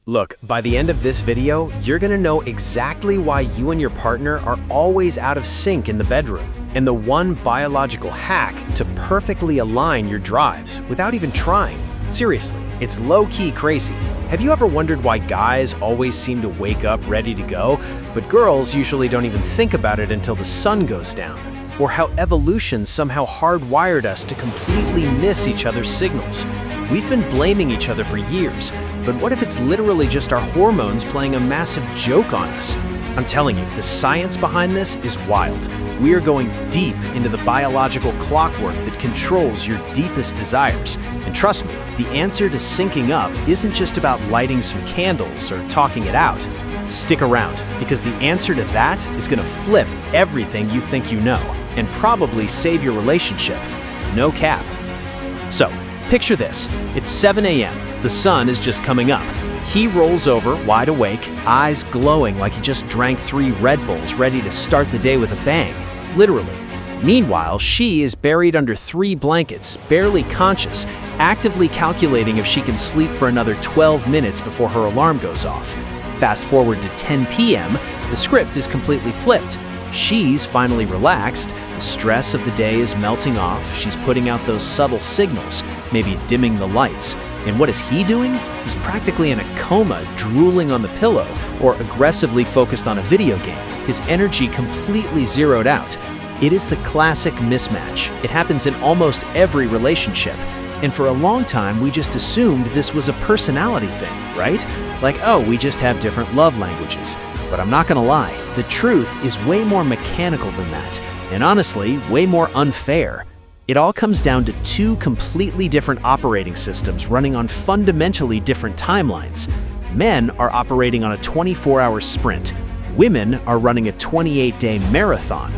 Look, by the end of this video, you're gonna know exactly why you and your partner are always out of sync in the bedroom, and the one biological hack to perfectly align your drives without even trying. Seriously, it's low-key crazy. Have you ever wondered why guys always seem to wake up ready to go, but girls usually don't even think about it until the sun goes down? Or how evolution somehow hardwired us to completely miss each other's signals? We've been blaming each other for years, but what if it's literally just our hormones playing a massive joke on us? I'm telling you, the science behind this is wild. We are going deep into the biological clockwork that controls your deepest desires. And trust me, the answer to syncing up isn't just about lighting some candles or talking it out. Stick around, because the answer to that is gonna flip everything you think you know, and probably save your relationship. No cap. So, picture this. It's 7 a.m. The sun is just coming up. He rolls over, wide awake, eyes glowing like he just drank 3 Red Bulls, ready to start the day with a bang. Literally. Meanwhile, she is buried under 3 blankets, barely conscious, actively calculating if she can sleep for another 12 minutes before her alarm goes off. Fast forward to 10 p.m., the script is completely flipped. She's finally relaxed, the stress of the day is melting off, she's putting out those subtle signals, maybe dimming the lights. And what is he doing? He's practically in a coma, drooling on the pillow, or aggressively focused on a video game, his energy completely zeroed out. It is the classic mismatch. It happens in almost every relationship. And for a long time, we just assumed this was a personality thing, right? Like, oh, we just have different love languages. But I'm not gonna lie, the truth is way more mechanical than that, and honestly, way more unfair. It all comes down to 2 completely different operating systems running on fundamentally different timelines. Men are operating on a 24-hour sprint. Women are running a 28-day marathon.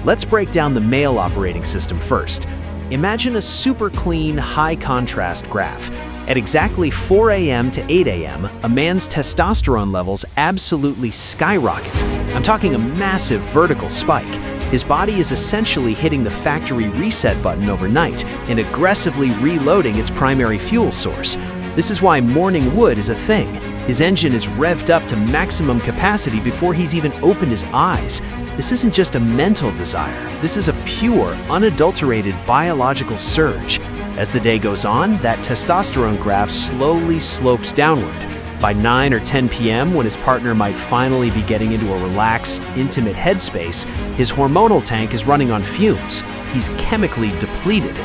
Let's break down the male operating system first. Imagine a super clean, high-contrast graph. At exactly 4 a.m. to 8 a.m., a man's testosterone levels absolutely skyrocket. I'm talking a massive vertical spike. His body is essentially hitting the factory reset button overnight and aggressively reloading its primary fuel source. This is why morning wood is a thing. His engine is revved up to maximum capacity before he's even opened his eyes. This isn't just a mental desire. This is a pure, unadulterated biological surge. As the day goes on, that testosterone graph slowly slopes downward. By 9 or 10 p.m., when his partner might finally be getting into a relaxed, intimate headspace, his hormonal tank is running on fumes. He's chemically depleted.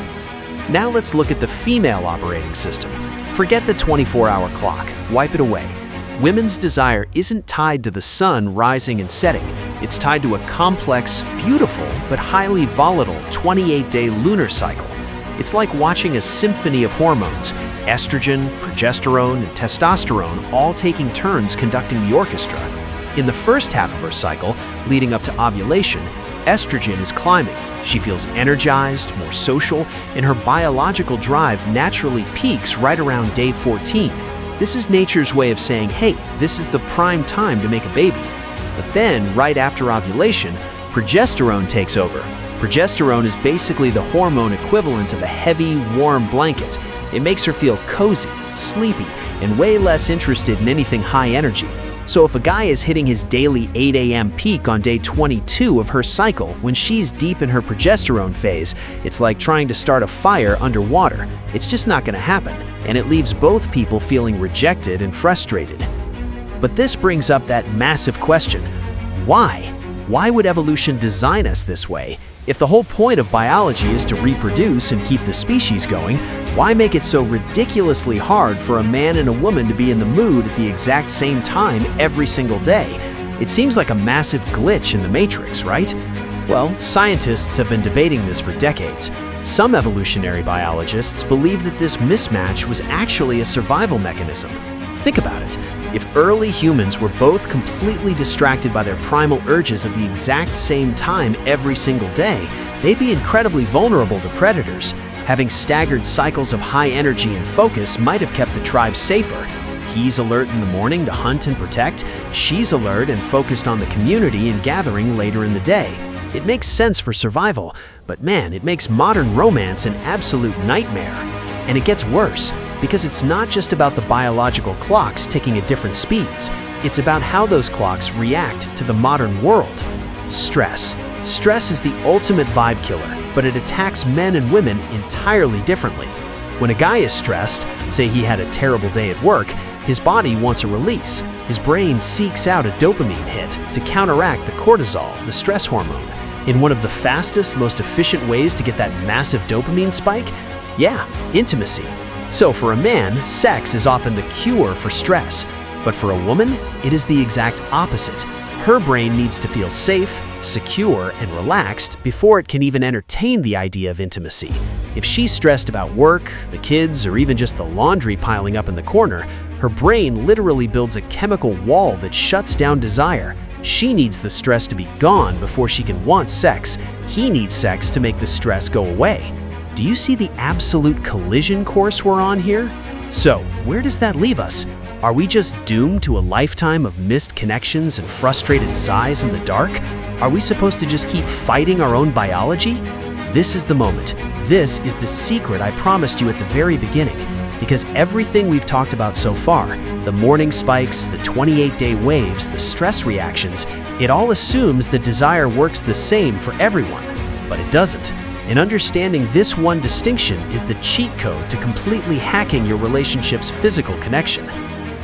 Now let's look at the female operating system. Forget the 24-hour clock. Wipe it away. Women's desire isn't tied to the sun rising and setting. It's tied to a complex, beautiful, but highly volatile 28-day lunar cycle. It's like watching a symphony of hormones, estrogen, progesterone, and testosterone all taking turns conducting the orchestra. In the first half of her cycle, leading up to ovulation, estrogen is climbing. She feels energized, more social, and her biological drive naturally peaks right around day 14. This is nature's way of saying, hey, this is the prime time to make a baby. But then, right after ovulation, progesterone takes over. Progesterone is basically the hormone equivalent of a heavy, warm blanket. It makes her feel cozy, sleepy, and way less interested in anything high energy. So if a guy is hitting his daily 8 a.m. peak on day 22 of her cycle when she's deep in her progesterone phase, it's like trying to start a fire underwater. It's just not gonna happen, and it leaves both people feeling rejected and frustrated. But this brings up that massive question: why? Why would evolution design us this way? If the whole point of biology is to reproduce and keep the species going, why make it so ridiculously hard for a man and a woman to be in the mood at the exact same time every single day? It seems like a massive glitch in the Matrix, right? Well, scientists have been debating this for decades. Some evolutionary biologists believe that this mismatch was actually a survival mechanism. Think about it. If early humans were both completely distracted by their primal urges at the exact same time every single day, they'd be incredibly vulnerable to predators. Having staggered cycles of high energy and focus might have kept the tribe safer. He's alert in the morning to hunt and protect, she's alert and focused on the community and gathering later in the day. It makes sense for survival, but man, it makes modern romance an absolute nightmare. And it gets worse. because it's not just about the biological clocks ticking at different speeds. It's about how those clocks react to the modern world. Stress. Stress is the ultimate vibe killer, but it attacks men and women entirely differently. When a guy is stressed, say he had a terrible day at work, his body wants a release. His brain seeks out a dopamine hit to counteract the cortisol, the stress hormone. In one of the fastest, most efficient ways to get that massive dopamine spike? Yeah, intimacy. So for a man, sex is often the cure for stress. But for a woman, it is the exact opposite. Her brain needs to feel safe, secure, and relaxed before it can even entertain the idea of intimacy. If she's stressed about work, the kids, or even just the laundry piling up in the corner, her brain literally builds a chemical wall that shuts down desire. She needs the stress to be gone before she can want sex. He needs sex to make the stress go away. Do you see the absolute collision course we're on here? So, where does that leave us? Are we just doomed to a lifetime of missed connections and frustrated sighs in the dark? Are we supposed to just keep fighting our own biology? This is the moment. This is the secret I promised you at the very beginning. Because everything we've talked about so far, the morning spikes, the 28-day waves, the stress reactions, it all assumes that desire works the same for everyone. But it doesn't. And understanding this one distinction is the cheat code to completely hacking your relationship's physical connection.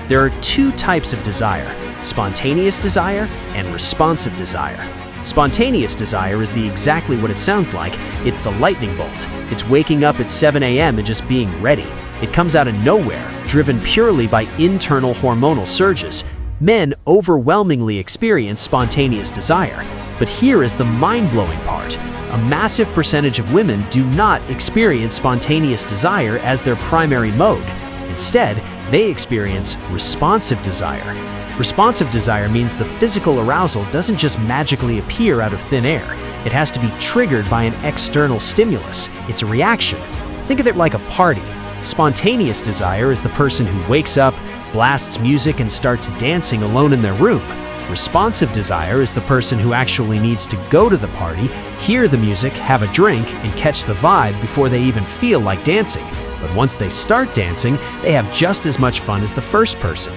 There are two types of desire: spontaneous desire and responsive desire. Spontaneous desire is exactly what it sounds like. It's the lightning bolt. It's waking up at 7 a.m. and just being ready. It comes out of nowhere, driven purely by internal hormonal surges. Men overwhelmingly experience spontaneous desire. But here is the mind-blowing part. A massive percentage of women do not experience spontaneous desire as their primary mode. Instead, they experience responsive desire. Responsive desire means the physical arousal doesn't just magically appear out of thin air. It has to be triggered by an external stimulus. It's a reaction. Think of it like a party. Spontaneous desire is the person who wakes up, blasts music, and starts dancing alone in their room. Responsive desire is the person who actually needs to go to the party, hear the music, have a drink, and catch the vibe before they even feel like dancing. But once they start dancing, they have just as much fun as the first person.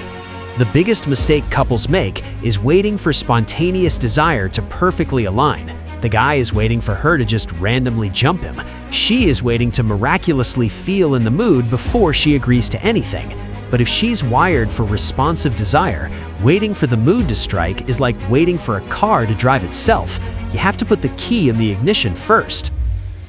The biggest mistake couples make is waiting for spontaneous desire to perfectly align. The guy is waiting for her to just randomly jump him. She is waiting to miraculously feel in the mood before she agrees to anything. But if she's wired for responsive desire, waiting for the mood to strike is like waiting for a car to drive itself. You have to put the key in the ignition first.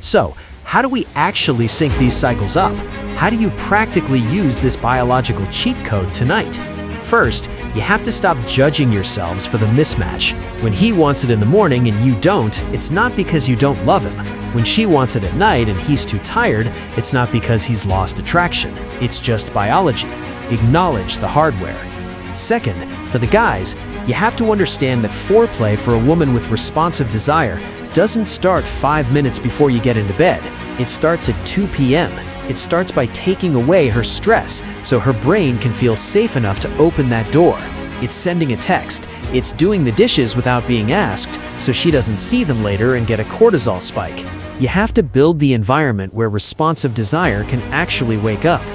So, how do we actually sync these cycles up? How do you practically use this biological cheat code tonight? First, you have to stop judging yourselves for the mismatch. When he wants it in the morning and you don't, it's not because you don't love him. When she wants it at night and he's too tired, it's not because he's lost attraction. It's just biology. Acknowledge the hardware. Second, for the guys, you have to understand that foreplay for a woman with responsive desire doesn't start 5 minutes before you get into bed. It starts at 2 p.m. It starts by taking away her stress so her brain can feel safe enough to open that door. It's sending a text. It's doing the dishes without being asked so she doesn't see them later and get a cortisol spike. You have to build the environment where responsive desire can actually wake up.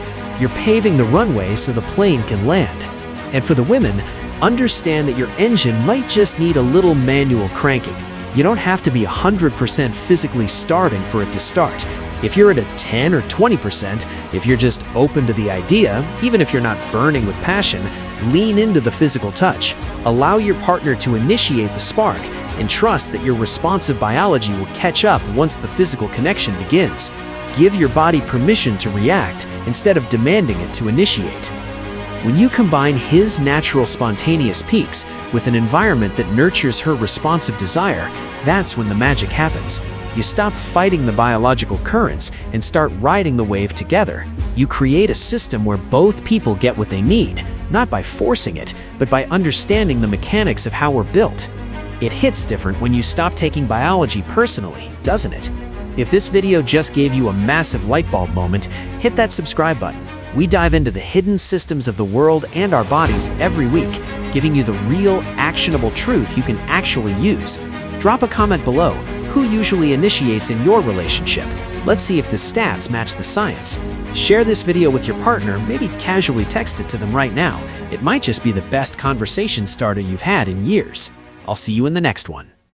You're paving the runway so the plane can land. And for the women, understand that your engine might just need a little manual cranking. You don't have to be 100% physically starting for it to start. If you're at a 10 or 20%, if you're just open to the idea, even if you're not burning with passion, lean into the physical touch. Allow your partner to initiate the spark and trust that your responsive biology will catch up once the physical connection begins. Give your body permission to react instead of demanding it to initiate. When you combine his natural spontaneous peaks with an environment that nurtures her responsive desire, that's when the magic happens. You stop fighting the biological currents and start riding the wave together. You create a system where both people get what they need, not by forcing it, but by understanding the mechanics of how we're built. It hits different when you stop taking biology personally, doesn't it? If this video just gave you a massive light bulb moment, hit that subscribe button. We dive into the hidden systems of the world and our bodies every week, giving you the real, actionable truth you can actually use. Drop a comment below. Who usually initiates in your relationship? Let's see if the stats match the science. Share this video with your partner, maybe casually text it to them right now. It might just be the best conversation starter you've had in years. I'll see you in the next one.